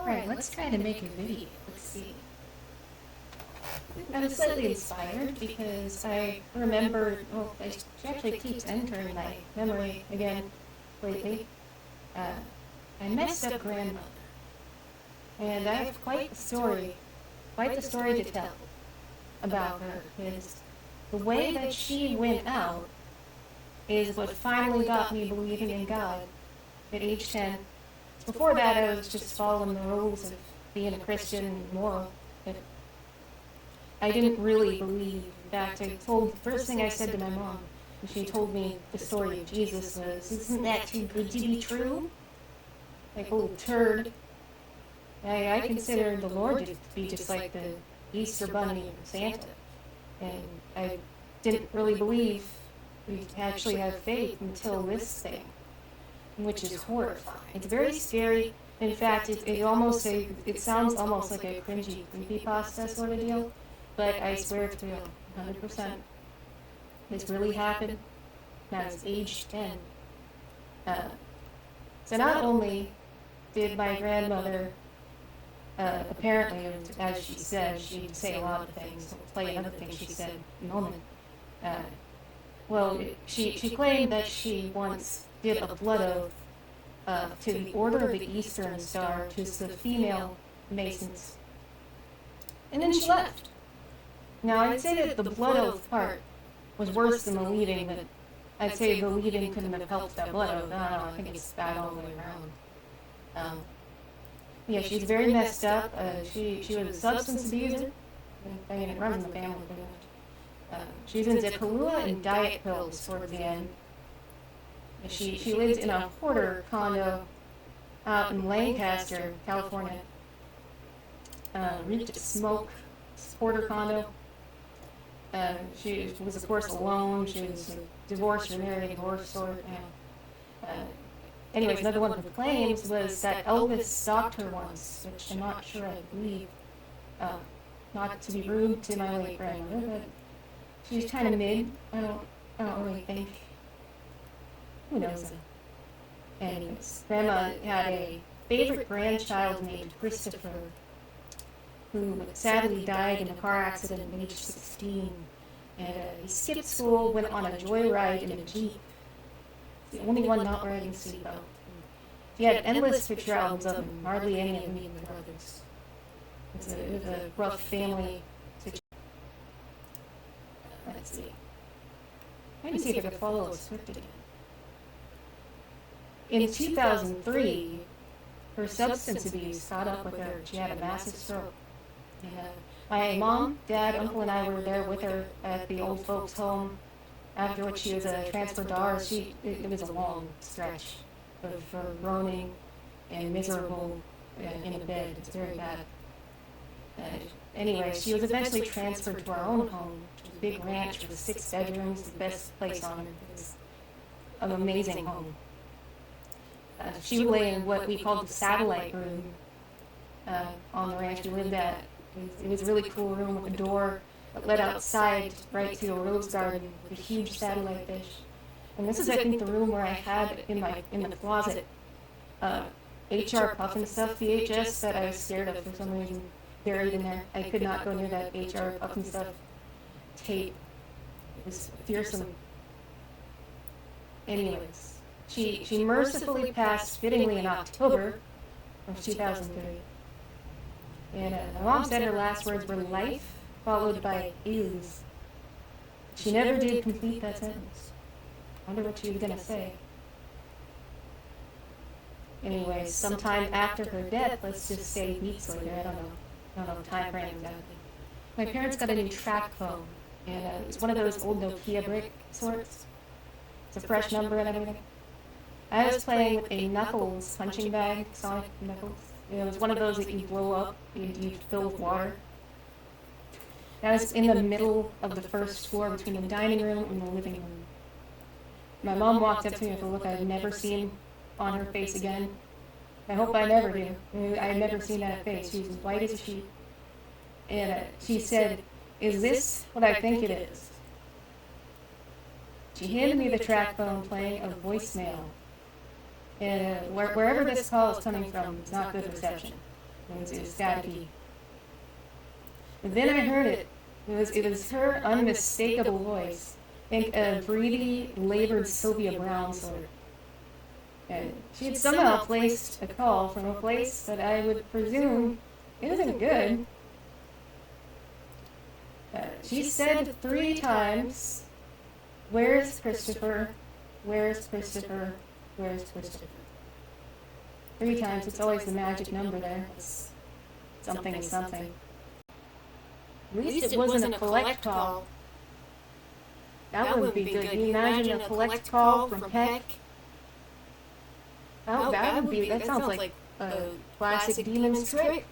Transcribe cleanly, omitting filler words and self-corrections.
Alright, let's try to make a video. Let's see. I was slightly inspired because I remember, well, she actually keeps entering my memory again lately. I messed up grandmother. And I have quite the story to tell about her, because the way that she went out is what finally got me believing in God at age 10. Before that, I was just following the rules of being a Christian and moral. But I didn't really believe. In fact, the first thing I said to my mom when she told me the story of Jesus was, "Isn't that too good to be true?" Like a little turd. I considered the Lord to be just like the Easter Bunny or Santa. And I didn't really believe we actually have faith until this thing, which is horrifying. It's very scary. In fact, it sounds almost like a cringy creepypasta sort of deal, but I swear it's real, 100%. This really happened when I was age 10. So not only did my grandmother, apparently, as she said, she'd say a lot of things. I'll play another thing she said in a moment. She claimed that she once did a blood oath to the Order of the Eastern Star, which is the female Masons. And then she left. Now, I'd say that the blood oath part was worse than the leaving, but I'd say the leaving couldn't have helped that blood oath. I think it's bad all the way around. Yeah, she's very messed up. She was a substance abuser. I mean, it runs in the family pretty much. She was into Kahlua and diet pills towards the end. She lived in a hoarder condo out in Lancaster, California. Reeked of smoke. Hoarder condo. She was, of course, alone. She was divorced, remarried, divorced, sort. Anyways, another one of her claims was that Elvis stalked her once, which I'm not sure I believe. Not to be rude to my late grandmother, but she's kind of mid. I don't really think. Who knows? Anyways, Grandma had a favorite grandchild named Christopher, who sadly died in a car accident at age 16. And he skipped school, went on a joyride in a Jeep. The only one not wearing a seatbelt. He had endless picture albums of him, hardly any of them even brothers. It was a rough family situation. Let's see. Let me see if I can follow a script again. In 2003, her substance abuse caught up with her. She had a massive stroke. And, my mom, dad, uncle, and I were there with her at the old folks' home. After which she was transferred to ours. It was a long stretch of her groaning and miserable in a bed. It's very bad. Anyway, she was eventually transferred to our own home, which was a big ranch with 6 bedrooms, the best place on earth. It was an amazing home. She would lay in what we called the satellite room on the ranch we lived at. It was a really cool room with a door that led outside right to a rose garden with a huge satellite dish. And this is, I think, the room where I had in the closet HR Puffin Stuff VHS that I was scared of for some reason, buried in there. I could not go near that HR Puffin Stuff tape. It was fearsome. Anyways, she mercifully passed fittingly in October of 2003. And my mom said her last words were life, followed by is. She never did complete that sentence. I wonder what she was going to say. Anyway, sometime after her death, let's just say weeks later, I don't know the time frame exactly. My parents got a new track phone, and it's one of those old Nokia brick sorts. It's a fresh number and everything. I was playing with a Knuckles punching bag, Sonic Knuckles. It was one of those that you blow up, you fill with water. I was in the middle of the first floor between the dining room and the living room. My mom walked up to me with a look I'd never seen on her face again. I hope I never do. I had never seen that face. She was as white as a sheet. And she said, "Is this what I think it is?" She handed me the track phone playing a voicemail. And wherever this call is coming from, it's not good reception. It's gotta be. But then I heard it. It was her unmistakable voice. Think a breathy, labored Sylvia Brown sort. And she had somehow placed a call from a place that I would presume isn't good. She said 3 times, "Where's Christopher? Where's Christopher? Where's Christopher?" 3 times, it's always the magic number there. It's something is something. At least it wasn't a collect call. That would be good. Can you imagine a collect call from Peck? That sounds like a classic demon's trick.